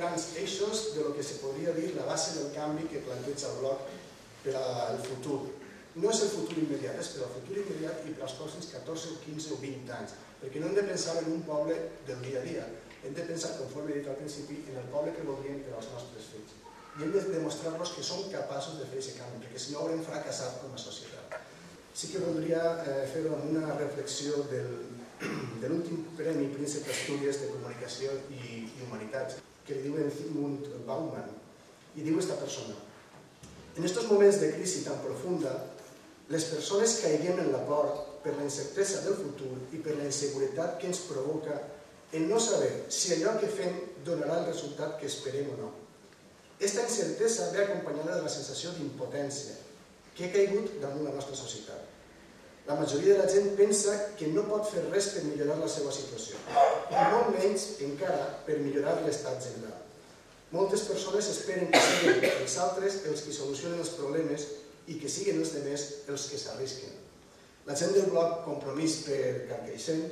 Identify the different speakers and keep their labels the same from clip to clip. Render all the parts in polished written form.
Speaker 1: grans eixos de lo que se podria dir la base del canvi que planteja el bloc per al futur. No és el futur immediat, és per al futur immediat i per als pròxims 14 o 15 o 20 anys, perquè no hem de pensar en un poble del dia a dia, hem de pensar, conforme he dit al principi, en el poble que voldríem per als nostres fills. I hem de demostrar-los que som capaços de fer aquest canvi, perquè si no haurem fracassat com a societat. Sí que voldria fer-ho amb una reflexió de l'últim Premi Príncep d'Astúries de Comunicació i Humanitats, que li diuen Zygmunt Bauman, i diu esta persona: en estos moments de crisi tan profunda, les persones caiguem en la por per la incertesa del futur i per la inseguretat que ens provoca el no saber si allò que fem donarà el resultat que esperem o no. Esta incertesa ve acompanyada de la sensació d'impotència que ha caigut damunt la nostra societat. La majoria de la gent pensa que no pot fer res per millorar la seva situació, i molt menys encara per millorar l'estat general. Moltes persones esperen que siguin els altres els que solucionen els problemes i que siguin els altres els que s'arrisquen. La gent del bloc Compromís per Carcaixent,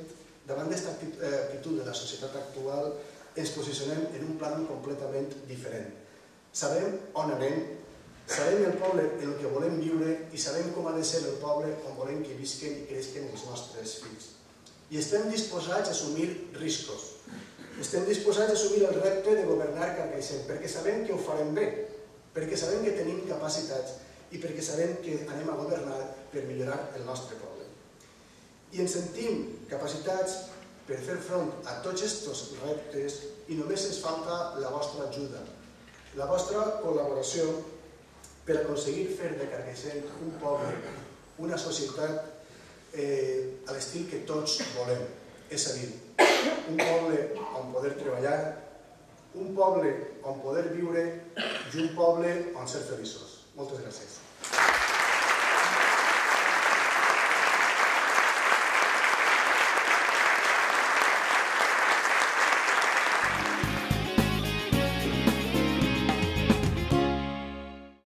Speaker 1: davant d'aquesta actitud de la societat actual, ens posicionem en un plan completament diferent. Sabem on anem, sabem el poble en el que volem viure i sabem com ha de ser el poble on volem que visquen i creixen els nostres fills. I estem disposats a assumir riscos. Estem disposats a assumir el repte de governar Carcaixent, perquè sabem que ho farem bé, perquè sabem que tenim capacitats i perquè sabem que anem a governar per millorar el nostre poble. I ens sentim capacitats per fer front a tots aquests reptes i només ens falta la vostra ajuda, la vostra col·laboració per aconseguir fer de Carcaixent un poble, una societat a l'estil que tots volem. És a dir, un poble on poder treballar, un poble on poder viure i un poble on ser feliços. Moltes gràcies.